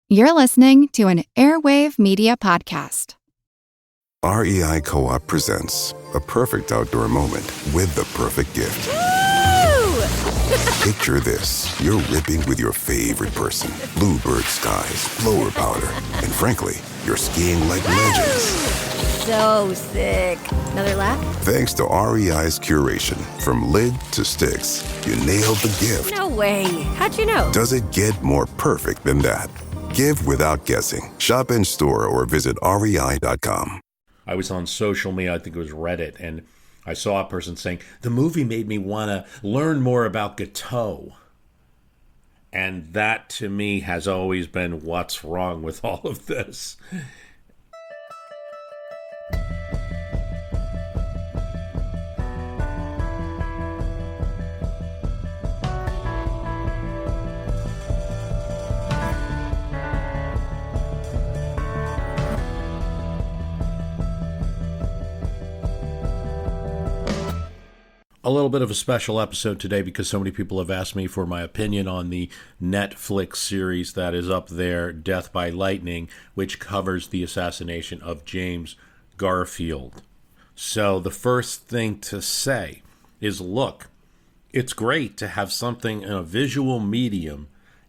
You're listening to an Airwave Media Podcast. REI Co-op presents a perfect outdoor moment with the perfect gift. Picture this. You're ripping with your favorite person. Bluebird skies, blower powder, and frankly, you're skiing like legends. So sick. Another lap? Thanks to REI's curation, from lid to sticks, you nailed the gift. No way. How'd you know? Does it get more perfect than that? Give without guessing. Shop in store or visit rei.com. I was on social media, I think it was Reddit, and I saw a person saying, the movie made me want to learn more about Gateau. And that, to me, has always been what's wrong with all of this. A little bit of a special episode today because so many people have asked me for my opinion on the Netflix series that is up there, Death by Lightning, which covers the assassination of James Garfield. So the first thing to say is, look, it's great to have something in a visual medium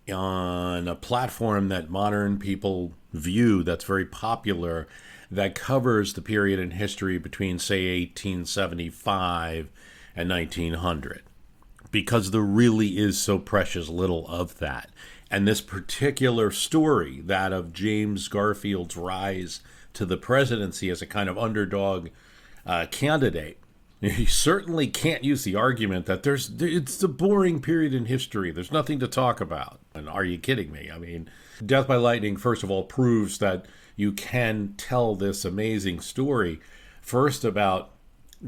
on a platform that modern people view that's very popular, that covers the period in history between, say, 1875 and 1900, because there really is so precious little of that. And this particular story, that of James Garfield's rise to the presidency as a kind of underdog candidate, you certainly can't use the argument that it's a boring period in history. There's nothing to talk about. And are you kidding me? I mean, Death by Lightning, first of all, proves that you can tell this amazing story, first about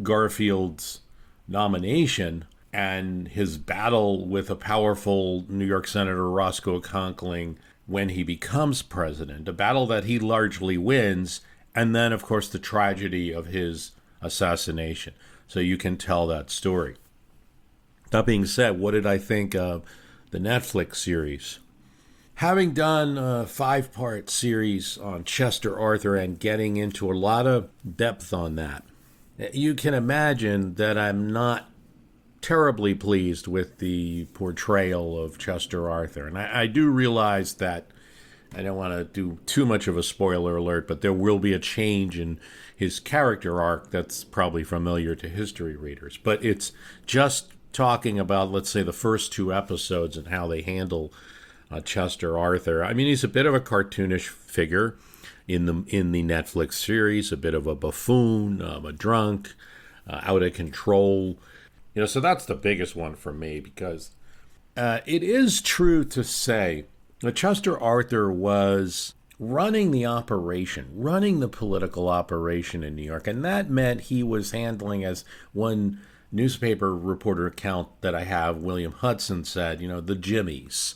Garfield's nomination and his battle with a powerful New York Senator Roscoe Conkling when he becomes president, a battle that he largely wins, and then, of course, the tragedy of his assassination. So you can tell that story. That being said, what did I think of the Netflix series? Having done a 5-part series on Chester Arthur and getting into a lot of depth on that, you can imagine that I'm not terribly pleased with the portrayal of Chester Arthur. And I do realize that I don't want to do too much of a spoiler alert, but there will be a change in his character arc that's probably familiar to history readers. But it's just talking about, let's say, the first 2 episodes and how they handle Chester Arthur. I mean, he's a bit of a cartoonish figure in the Netflix series, a bit of a buffoon, a drunk, out of control. So that's the biggest one for me, because it is true to say that Chester Arthur was running the political operation in New York, and that meant he was handling, as one newspaper reporter account that I have, William Hudson, said, the Jimmies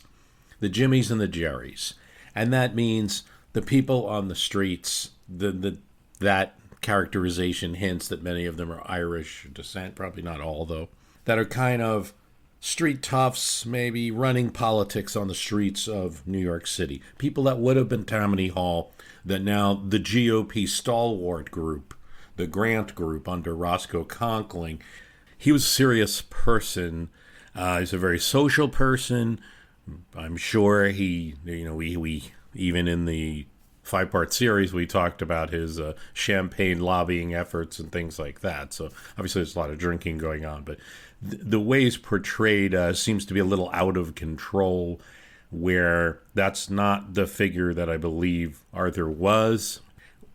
and the Jerrys. And that means the people on the streets, that characterization hints that many of them are Irish descent, probably not all though, that are kind of street toughs, maybe running politics on the streets of New York City. People that would have been Tammany Hall, that now the GOP stalwart group, the Grant group under Roscoe Conkling. He was a serious person. He's a very social person. I'm sure we even in the 5-part series, we talked about his champagne lobbying efforts and things like that. So obviously there's a lot of drinking going on, but the way he's portrayed seems to be a little out of control, where that's not the figure that I believe Arthur was.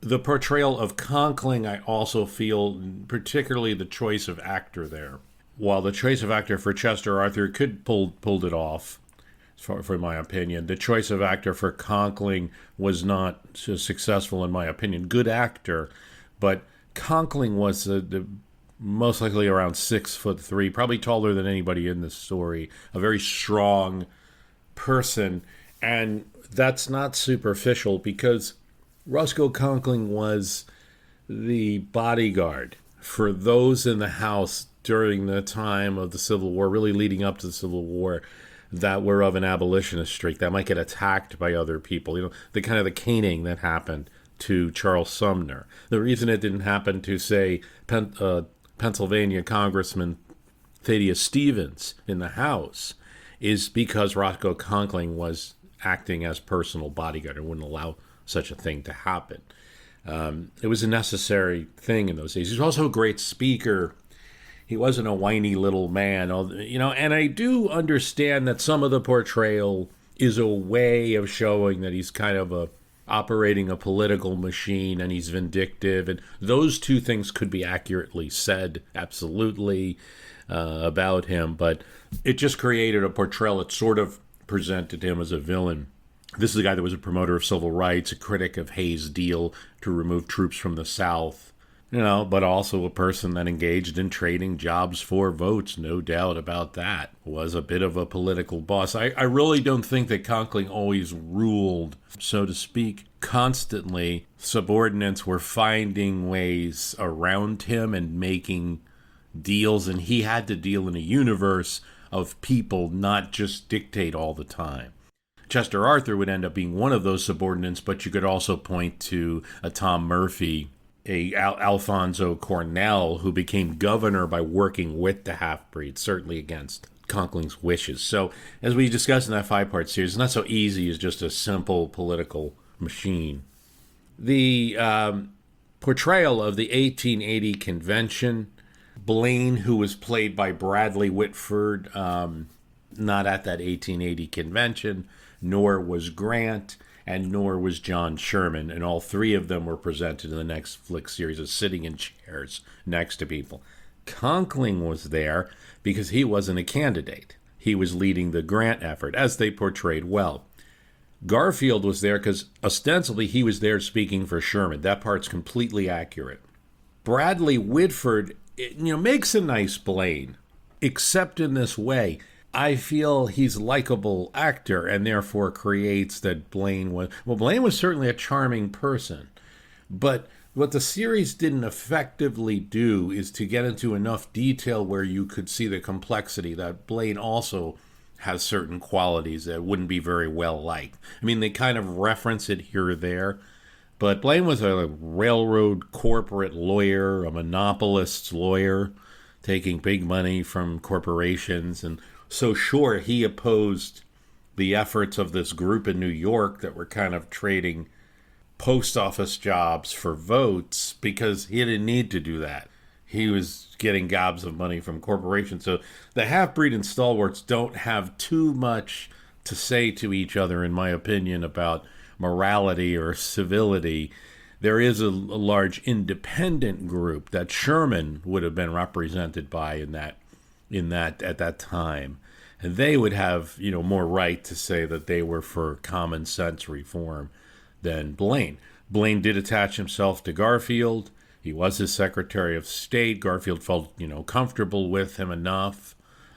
The portrayal of Conkling, I also feel, particularly the choice of actor there. While the choice of actor for Chester Arthur could pulled it off, for my opinion, the choice of actor for Conkling was not so successful, in my opinion. Good actor, but Conkling was the most likely around 6'3", probably taller than anybody in this story, a very strong person. And that's not superficial, because Roscoe Conkling was the bodyguard for those in the house during the time of the Civil War, really leading up to the Civil War, that were of an abolitionist streak that might get attacked by other people. The kind of the caning that happened to Charles Sumner. The reason it didn't happen to, say, Pennsylvania Congressman Thaddeus Stevens in the House is because Roscoe Conkling was acting as personal bodyguard and wouldn't allow such a thing to happen. It was a necessary thing in those days. He was also a great speaker. He wasn't a whiny little man, and I do understand that some of the portrayal is a way of showing that he's kind of operating a political machine and he's vindictive. And those two things could be accurately said, absolutely, about him. But it just created a portrayal that sort of presented him as a villain. This is a guy that was a promoter of civil rights, a critic of Hay's deal to remove troops from the South, but also a person that engaged in trading jobs for votes, no doubt about that. Was a bit of a political boss. I really don't think that Conkling always ruled, so to speak. Constantly, subordinates were finding ways around him and making deals, and he had to deal in a universe of people, not just dictate all the time. Chester Arthur would end up being one of those subordinates, but you could also point to a Tom Murphy, Alfonso Cornell, who became governor by working with the half-breed, certainly against Conkling's wishes. So, as we discussed in that 5-part series, it's not so easy as just a simple political machine. The portrayal of the 1880 convention, Blaine, who was played by Bradley Whitford, not at that 1880 convention, nor was Grant, and nor was John Sherman, and all three of them were presented in the next flick series as sitting in chairs next to people. Conkling was there because he wasn't a candidate. He was leading the Grant effort, as they portrayed well. Garfield was there because ostensibly he was there speaking for Sherman. That part's completely accurate. Bradley Whitford, makes a nice Blaine, except in this way. I feel he's a likable actor and therefore creates that Blaine was certainly a charming person. But what the series didn't effectively do is to get into enough detail where you could see the complexity that Blaine also has certain qualities that wouldn't be very well liked. I mean, they kind of reference it here or there, but Blaine was a railroad corporate lawyer, a monopolist's lawyer, taking big money from corporations. And so sure, he opposed the efforts of this group in New York that were kind of trading post office jobs for votes because he didn't need to do that. He was getting gobs of money from corporations. So the half-breed and stalwarts don't have too much to say to each other, in my opinion, about morality or civility. There is a large independent group that Sherman would have been represented by in that at that time, and they would have more right to say that they were for common sense reform than Blaine. Blaine did attach himself to Garfield. He was his Secretary of State. Garfield felt comfortable with him enough,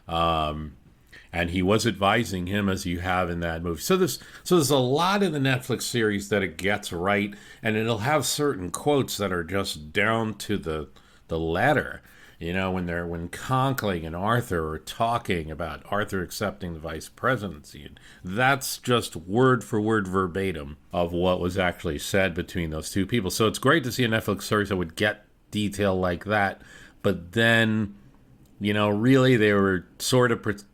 and he was advising him, as you have in that movie. So there's a lot in the Netflix series that it gets right, and it'll have certain quotes that are just down to the letter. When Conkling and Arthur are talking about Arthur accepting the vice presidency, that's just word for word verbatim of what was actually said between those two people. So it's great to see a Netflix series that would get detail like that. But then, really they were sort of,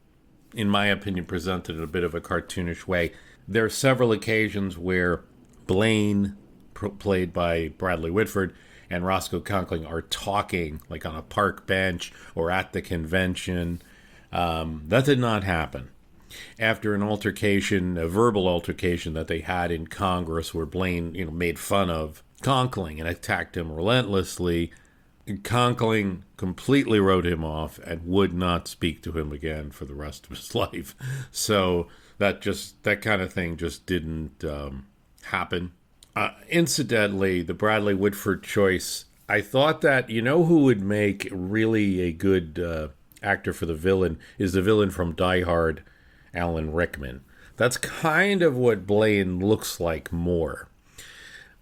in my opinion, presented in a bit of a cartoonish way. There are several occasions where Blaine, played by Bradley Whitford, and Roscoe Conkling are talking, like on a park bench or at the convention. That did not happen. After an altercation, a verbal altercation that they had in Congress where Blaine, made fun of Conkling and attacked him relentlessly, Conkling completely wrote him off and would not speak to him again for the rest of his life. So that kind of thing just didn't happen. Incidentally, the Bradley Whitford choice, I thought that, who would make really a good actor for the villain is the villain from Die Hard, Alan Rickman. That's kind of what Blaine looks like more.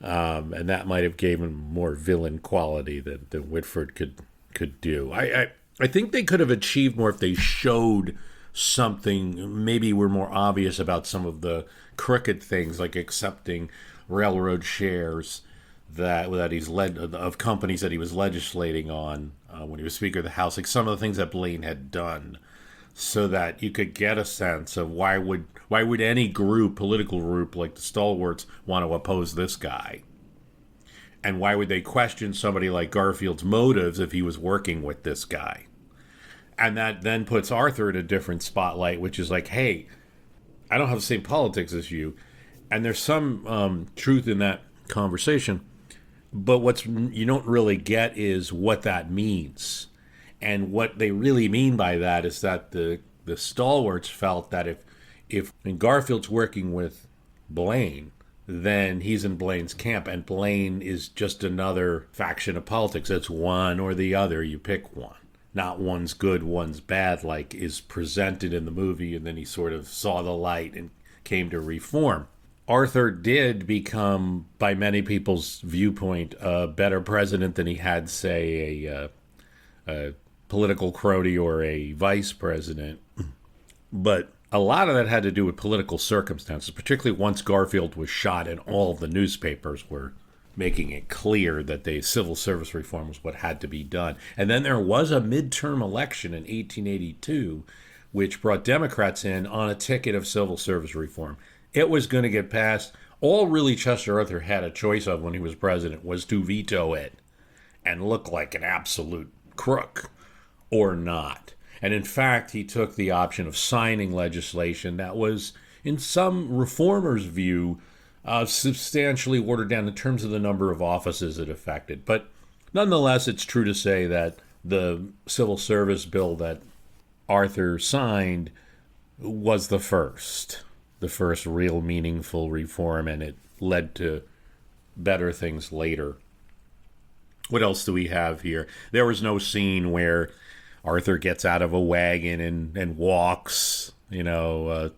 And that might have given him more villain quality than Whitford could do. I think they could have achieved more if they showed something, maybe were more obvious about some of the crooked things, like accepting railroad shares that he's led of companies that he was legislating on when he was Speaker of the House, like some of the things that Blaine had done, so that you could get a sense of why would any political group like the Stalwarts want to oppose this guy, and why would they question somebody like Garfield's motives if he was working with this guy. And that then puts Arthur in a different spotlight, which is like, hey, I don't have the same politics as you. And there's some truth in that conversation. But what you don't really get is what that means. And what they really mean by that is that the Stalwarts felt that if Garfield's working with Blaine, then he's in Blaine's camp, and Blaine is just another faction of politics. It's one or the other. You pick one. Not one's good, one's bad, like is presented in the movie, and then he sort of saw the light and came to reform. Arthur did become, by many people's viewpoint, a better president than he had, say, a political crony or a vice president. But a lot of that had to do with political circumstances, particularly once Garfield was shot and all of the newspapers were making it clear that the civil service reform was what had to be done. And then there was a midterm election in 1882, which brought Democrats in on a ticket of civil service reform. It was going to get passed. All really Chester Arthur had a choice of when he was president was to veto it and look like an absolute crook or not. And in fact, he took the option of signing legislation that was, in some reformers' view, substantially watered down in terms of the number of offices it affected. But nonetheless, it's true to say that the civil service bill that Arthur signed was the first real meaningful reform, and it led to better things later. What else do we have here? There was no scene where Arthur gets out of a wagon and walks,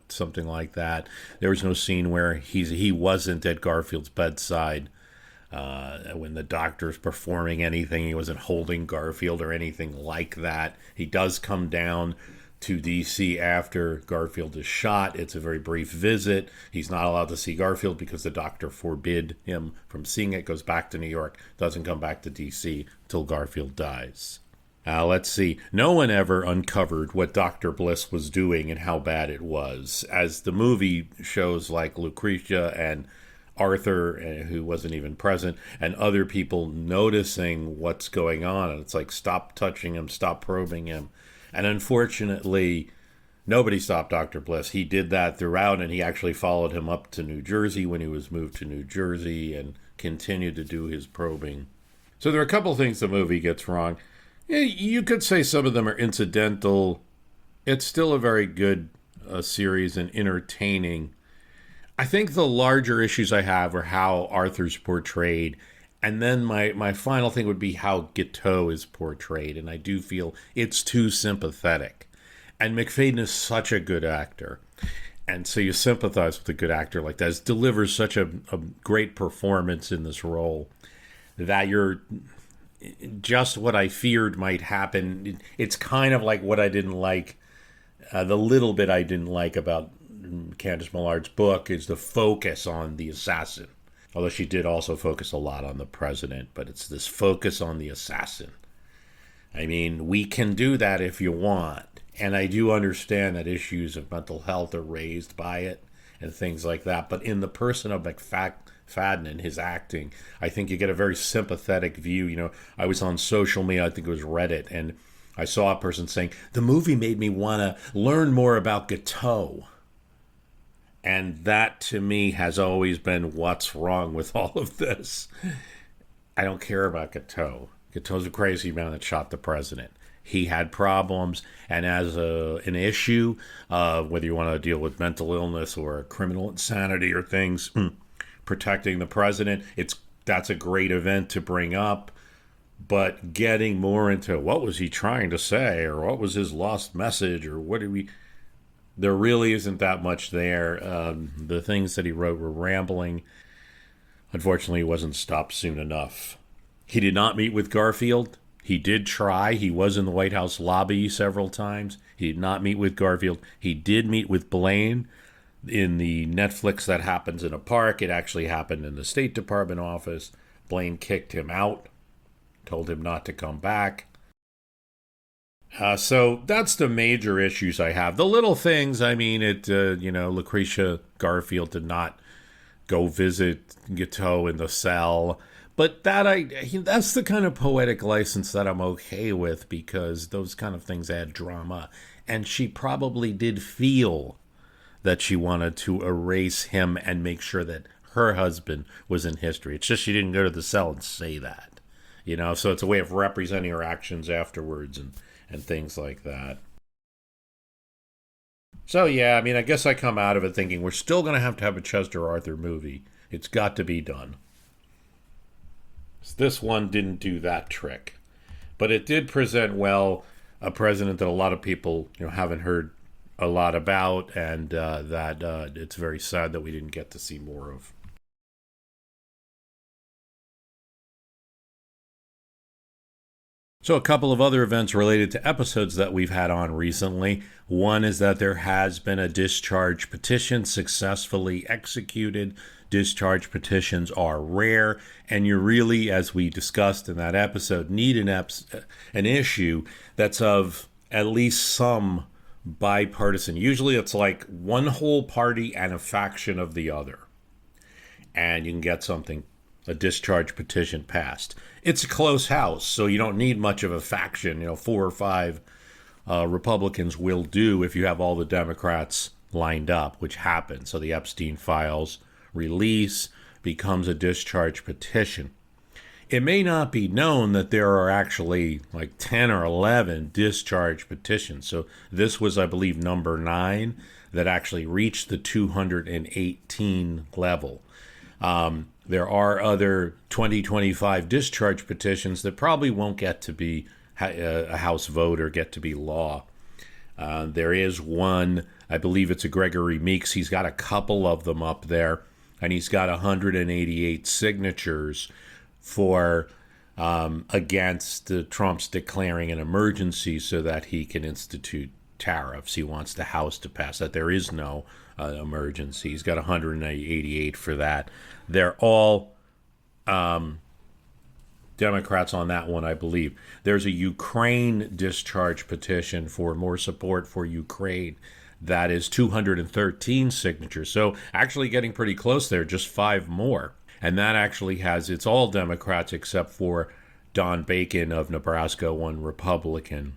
something like that. There was no scene where he wasn't at Garfield's bedside when the doctor's performing anything. He wasn't holding Garfield or anything like that. He does come down to D.C. after Garfield is shot. It's a very brief visit. He's not allowed to see Garfield because the doctor forbid him from seeing it. Goes back to New York, doesn't come back to D.C. till Garfield dies. Let's see. No one ever uncovered what Dr. Bliss was doing and how bad it was. As the movie shows, like Lucretia and Arthur, who wasn't even present, and other people noticing what's going on. And it's like, stop touching him, stop probing him. And unfortunately, nobody stopped Dr. Bliss. He did that throughout, and he actually followed him up to New Jersey when he was moved to New Jersey and continued to do his probing. So there are a couple things the movie gets wrong. Yeah, you could say some of them are incidental. It's still a very good series and entertaining. I think the larger issues I have are how Arthur's portrayed. And then my final thing would be how Guiteau is portrayed. And I do feel it's too sympathetic. And Macfadyen is such a good actor. And so you sympathize with a good actor like that. He delivers such a great performance in this role that you're just what I feared might happen. It's kind of like what I didn't like. The little bit I didn't like about Candice Millard's book is the focus on the assassin. Although she did also focus a lot on the president, but it's this focus on the assassin. I mean, we can do that if you want. And I do understand that issues of mental health are raised by it and things like that. But in the person of Macfadyen and his acting, I think you get a very sympathetic view. I was on social media, I think it was Reddit, and I saw a person saying, the movie made me want to learn more about Guiteau. And that, to me, has always been what's wrong with all of this. I don't care about Guiteau. Guiteau's a crazy man that shot the president. He had problems, and as an issue, whether you want to deal with mental illness or criminal insanity or things, protecting the president, that's a great event to bring up. But getting more into what was he trying to say, or what was his lost message, or there really isn't that much there. The things that he wrote were rambling. Unfortunately, he wasn't stopped soon enough. He did not meet with Garfield. He did try. He was in the White House lobby several times. He did not meet with Garfield. He did meet with Blaine in the Netflix That Happens in a Park. It actually happened in the State Department office. Blaine kicked him out, told him not to come back. So that's the major issues I have. The little things, I mean, Lucretia Garfield did not go visit Guiteau in the cell. But that's the kind of poetic license that I'm okay with, because those kind of things add drama. And she probably did feel that she wanted to erase him and make sure that her husband was in history. It's just she didn't go to the cell and say that. So it's a way of representing her actions afterwards and things like that. So, yeah, I mean, I guess I come out of it thinking we're still going to have a Chester Arthur movie. It's got to be done. This one didn't do that trick. But it did present well a president that a lot of people haven't heard a lot about, and that it's very sad that we didn't get to see more of. So a couple of other events related to episodes that we've had on recently. One is that there has been a discharge petition successfully executed. Discharge petitions are rare, and you really, as we discussed in that episode, need an issue that's of at least some bipartisan. Usually it's like one whole party and a faction of the other. And you can get a discharge petition passed. It's a close house, so you don't need much of a faction. 4 or 5 Republicans will do if you have all the Democrats lined up, which happened. So the Epstein files release becomes a discharge petition. It may not be known that there are actually like 10 or 11 discharge petitions. So this was, I believe, number 9 that actually reached the 218 level. There are other 2025 discharge petitions that probably won't get to be a House vote or get to be law. There is one, I believe it's a Gregory Meeks. He's got a couple of them up there, and he's got 188 signatures for against Trump's declaring an emergency so that he can institute tariffs. He wants the House to pass that. There is no emergency. He's got 188 for that. They're all Democrats on that one, I believe. There's a Ukraine discharge petition for more support for Ukraine. That is 213 signatures. So actually getting pretty close there, just 5 more. And that actually it's all Democrats except for Don Bacon of Nebraska, one Republican.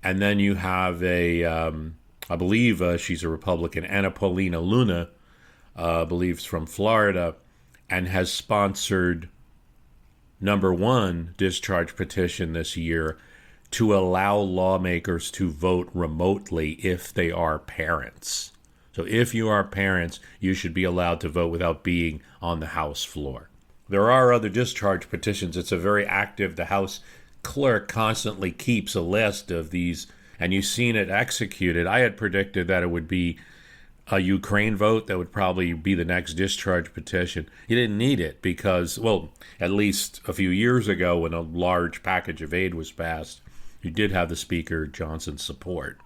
And then you have I believe she's a Republican, Anna Paulina Luna, believes from Florida, and has sponsored number 1 discharge petition this year to allow lawmakers to vote remotely if they are parents. So if you are parents, you should be allowed to vote without being on the House floor. There are other discharge petitions. It's a very active, the House clerk constantly keeps a list of these, and you've seen it executed. I had predicted that it would be a Ukraine vote that would probably be the next discharge petition. You didn't need it because, well, at least a few years ago when a large package of aid was passed, you did have the Speaker Johnson's support.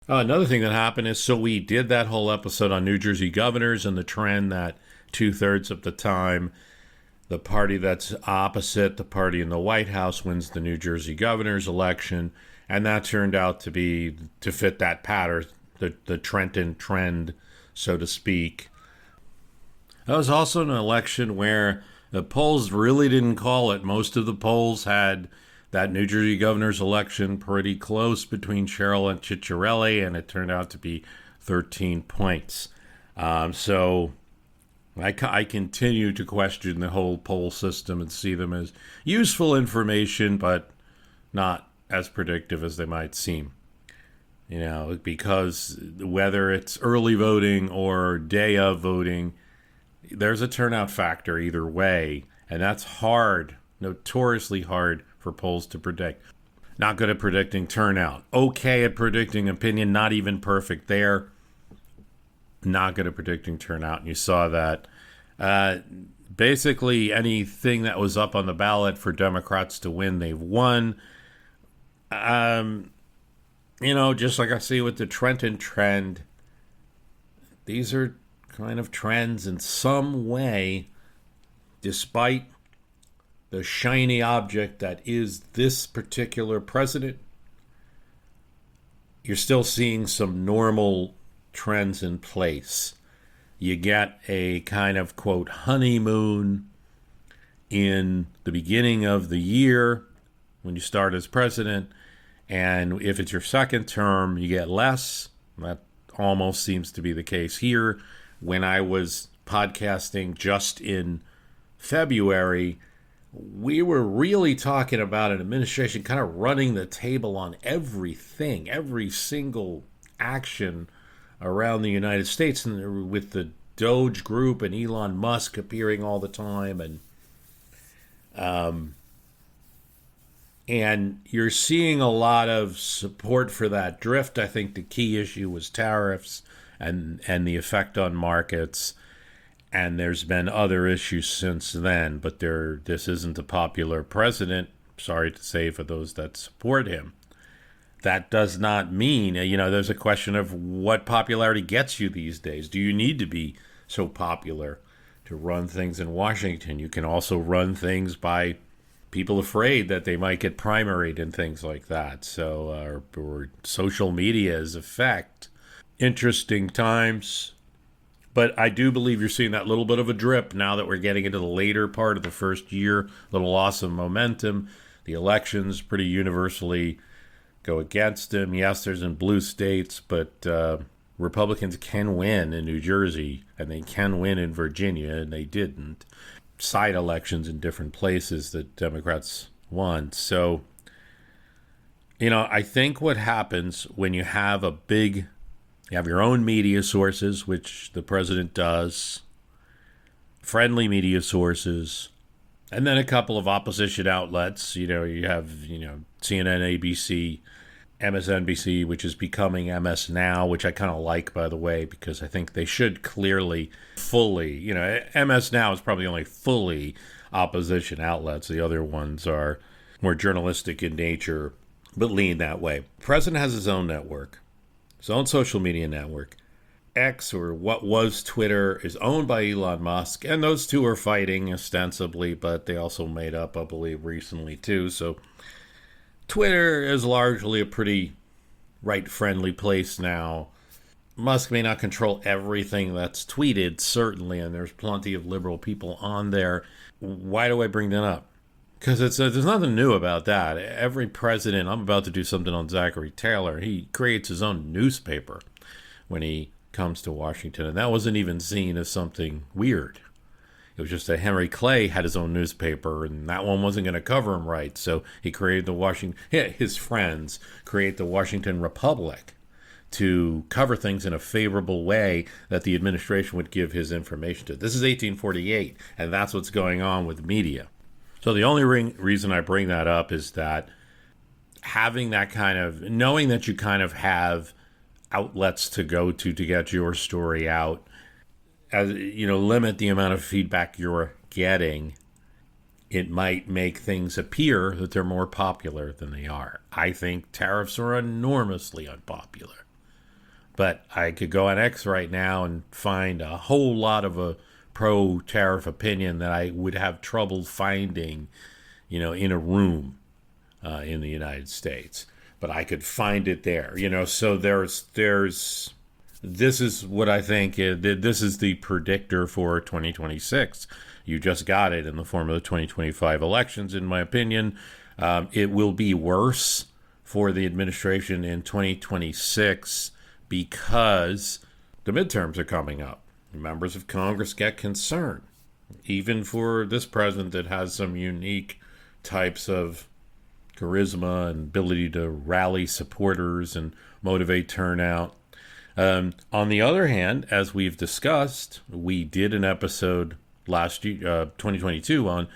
Another thing that happened is, so we did that whole episode on New Jersey governors and the trend that 2/3 of the time the party that's opposite the party in the White House wins the New Jersey governor's election, and that turned out to fit that pattern, the Trenton trend, so to speak. That was also an election where the polls really didn't call it. Most of the polls had that New Jersey governor's election pretty close between Sherrill and Ciccarelli, and it turned out to be 13 points. So I continue to question the whole poll system and see them as useful information, but not as predictive as they might seem. Because whether it's early voting or day of voting, there's a turnout factor either way, and that's hard, notoriously hard for polls to predict. Not good at predicting turnout. Okay at predicting opinion, not even perfect there. Not good at predicting turnout, and you saw that. Basically, anything that was up on the ballot for Democrats to win, they've won. Just like I see with the Trenton trend, these are kind of trends in some way, despite the shiny object that is this particular president. You're still seeing some normal trends in place. You get a kind of, quote, honeymoon in the beginning of the year when you start as president. And if it's your second term, you get less. That almost seems to be the case here. When I was podcasting just in February, we were really talking about an administration kind of running the table on everything, every single action around the United States, and with the Doge Group and Elon Musk appearing all the time, and you're seeing a lot of support for that drift. I think the key issue was tariffs and the effect on markets. And there's been other issues since then, but this isn't a popular president, sorry to say, for those that support him. That does not mean, there's a question of what popularity gets you these days. Do you need to be so popular to run things in Washington? You can also run things by people afraid that they might get primaried and things like that. So, or social media's effect. Interesting times. But I do believe you're seeing that little bit of a drip now that we're getting into the later part of the first year, little loss of momentum. The elections pretty universally go against him. Yes, there's in blue states, but Republicans can win in New Jersey, and they can win in Virginia, and they didn't. Side elections in different places that Democrats won. So, I think what happens when you have you have your own media sources, which the president does, friendly media sources, and then a couple of opposition outlets. You have, CNN, ABC, MSNBC, which is becoming MS Now, which I kind of like, by the way, because I think they should clearly fully, MS Now is probably only fully opposition outlets. The other ones are more journalistic in nature, but lean that way. The president has his own network. His own social media network. X, or what was Twitter, is owned by Elon Musk, and those two are fighting ostensibly, but they also made up, I believe, recently too. So Twitter is largely a pretty right-friendly place now. Musk may not control everything that's tweeted, certainly, and there's plenty of liberal people on there. Why do I bring that up? Because there's nothing new about that. Every president, I'm about to do something on Zachary Taylor, he creates his own newspaper when he comes to Washington. And that wasn't even seen as something weird. It was just that Henry Clay had his own newspaper, and that one wasn't going to cover him right. So he created his friends create the Washington Republic to cover things in a favorable way that the administration would give his information to. This is 1848, and that's what's going on with media. So the only reason I bring that up is that having that kind of, knowing that you kind of have outlets to go to get your story out, as limit the amount of feedback you're getting, it might make things appear that they're more popular than they are. I think tariffs are enormously unpopular. But I could go on X right now and find a whole lot of a pro-tariff opinion that I would have trouble finding, in a room in the United States. But I could find it there, So this is what I think. This is the predictor for 2026. You just got it in the form of the 2025 elections, in my opinion. It will be worse for the administration in 2026 because the midterms are coming up. Members of Congress get concerned, even for this president that has some unique types of charisma and ability to rally supporters and motivate turnout. On the other hand, as we've discussed, we did an episode last year, 2022, on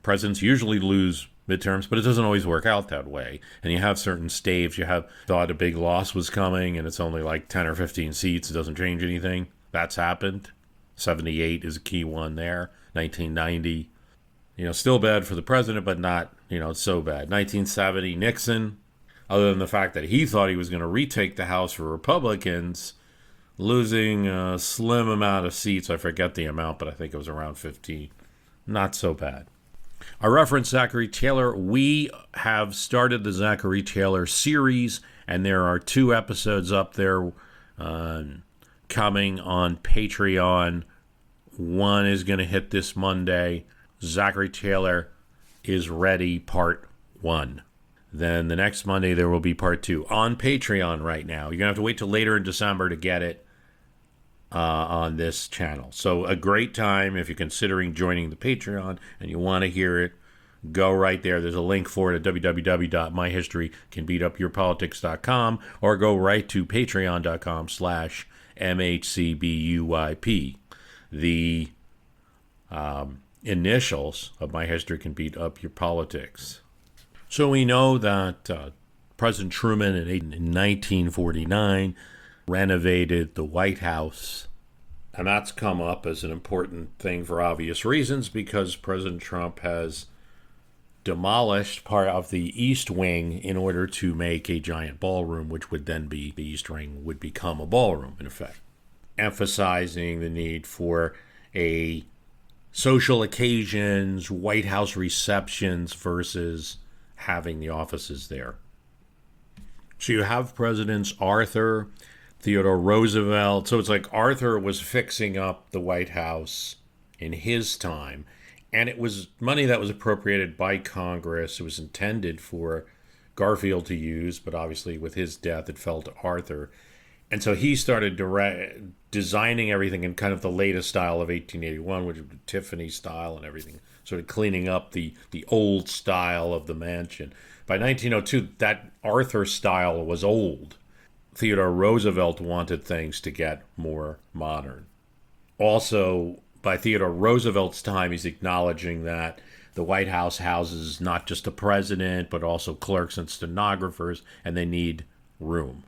presidents usually lose midterms, but it doesn't always work out that way. And you have certain staves. You have thought a big loss was coming, and it's only like 10 or 15 seats. It doesn't change anything. That's happened. 78 is a key one there. 1990, still bad for the president, but not, so bad. 1970, Nixon, other than the fact that he thought he was going to retake the House for Republicans, losing a slim amount of seats. I forget the amount, but I think it was around 15. Not so bad. I referenced Zachary Taylor. We have started the Zachary Taylor series, and there are 2 episodes up there coming on Patreon. One is going to hit this Monday. Zachary Taylor is Ready, Part 1. Then the next Monday, there will be Part 2 on Patreon right now. You're going to have to wait till later in December to get it on this channel. So a great time if you're considering joining the Patreon and you want to hear it. Go right there. There's a link for it at www.myhistorycanbeatupyourpolitics.com, or go right to patreon.com/MHCBUYP. The initials of My History Can Beat Up Your Politics. So we know that President Truman in 1949 renovated the White House, and that's come up as an important thing for obvious reasons, because President Trump has demolished part of the East Wing in order to make a giant ballroom, which would then be, the East Wing would become a ballroom, in effect, emphasizing the need for a social occasions, White House receptions versus having the offices there. So you have Presidents Arthur, Theodore Roosevelt. So it's like Arthur was fixing up the White House in his time, and it was money that was appropriated by Congress. It was intended for Garfield to use, but obviously with his death, it fell to Arthur. And so he started designing everything in kind of the latest style of 1881, which was the Tiffany style and everything, sort of cleaning up the old style of the mansion. By 1902, that Arthur style was old. Theodore Roosevelt wanted things to get more modern. Also, by Theodore Roosevelt's time, he's acknowledging that the White House houses not just the president, but also clerks and stenographers, and they need room.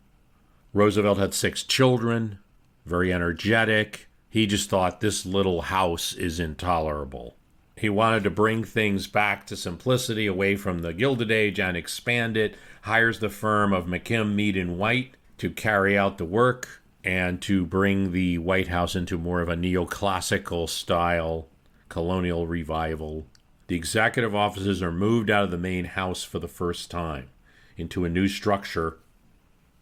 Roosevelt had 6 children, very energetic. He just thought this little house is intolerable. He wanted to bring things back to simplicity, away from the Gilded Age, and expand it. Hires the firm of McKim, Mead & White to carry out the work and to bring the White House into more of a neoclassical style, colonial revival. The executive offices are moved out of the main house for the first time into a new structure,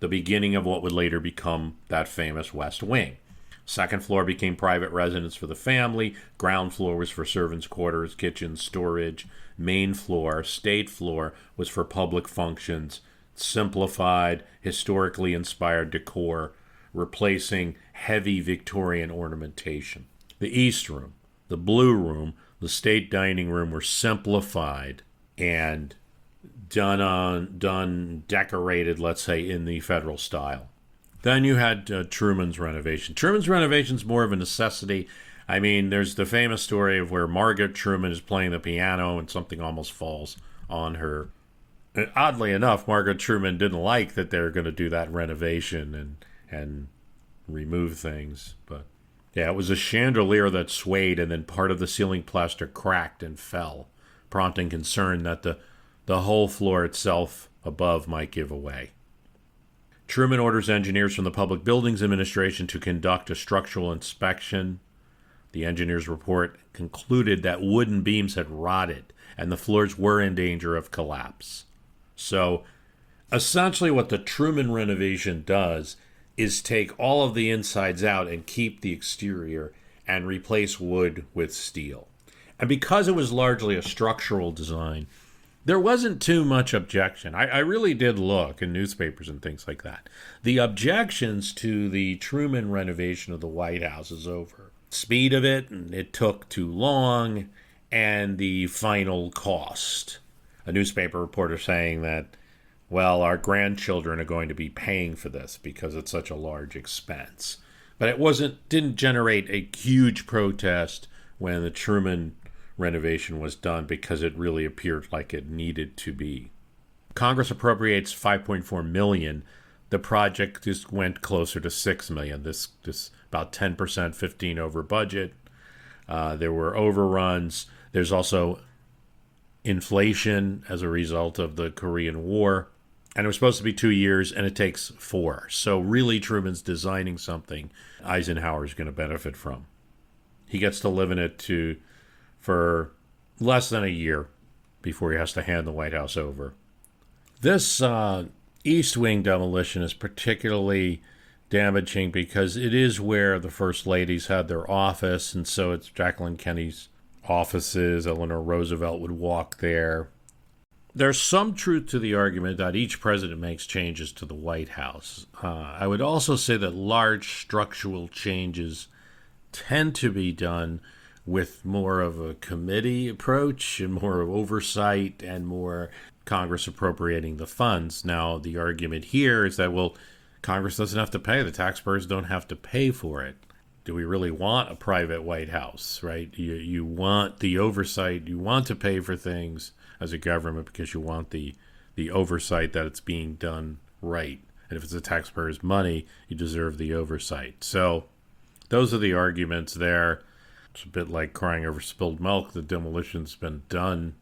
the beginning of what would later become that famous West Wing. Second floor became private residence for the family. Ground floor was for servants' quarters, kitchens, storage. Main floor, state floor, was for public functions. Simplified, historically inspired decor, replacing heavy Victorian ornamentation. The East Room, the Blue Room, the State Dining Room were simplified and decorated, let's say, in the federal style. Then you had Truman's renovation. Truman's renovation is more of a necessity. I mean, there's the famous story of where Margaret Truman is playing the piano and something almost falls on her. And oddly enough, Margaret Truman didn't like that they were going to do that renovation and remove things. But yeah, it was a chandelier that swayed, and then part of the ceiling plaster cracked and fell, prompting concern that the whole floor itself above might give away. Truman orders engineers from the Public Buildings Administration to conduct a structural inspection. The engineers' report concluded that wooden beams had rotted and the floors were in danger of collapse. So, essentially what the Truman renovation does is take all of the insides out and keep the exterior and replace wood with steel. And because it was largely a structural design, there wasn't too much objection. I really did look in newspapers and things like that. The objections to the Truman renovation of the White House is over. Speed of it, and it took too long, and the final cost. A newspaper reporter saying that, well, our grandchildren are going to be paying for this because it's such a large expense. But it didn't generate a huge protest when the Truman renovation was done, because it really appeared like it needed to be. Congress appropriates $5.4 million. The project just went closer to $6 million. This about 10%, 15 over budget. There were overruns. There's also inflation as a result of the Korean War. And it was supposed to be 2 years, and it takes 4. So really, Truman's designing something Eisenhower's going to benefit from. He gets to live in it for less than a year before he has to hand the White House over. This East Wing demolition is particularly damaging because it is where the First Ladies had their office, and so it's Jacqueline Kennedy's offices. Eleanor Roosevelt would walk there. There's some truth to the argument that each president makes changes to the White House. I would also say that large structural changes tend to be done with more of a committee approach and more of oversight and more Congress appropriating the funds. Now, the argument here is that, well, Congress doesn't have to pay. The taxpayers don't have to pay for it. Do we really want a private White House, right? You want the oversight. You want to pay for things as a government because you want the oversight that it's being done right. And if it's the taxpayers' money, you deserve the oversight. So those are the arguments there. It's a bit like crying over spilled milk. The demolition's been done.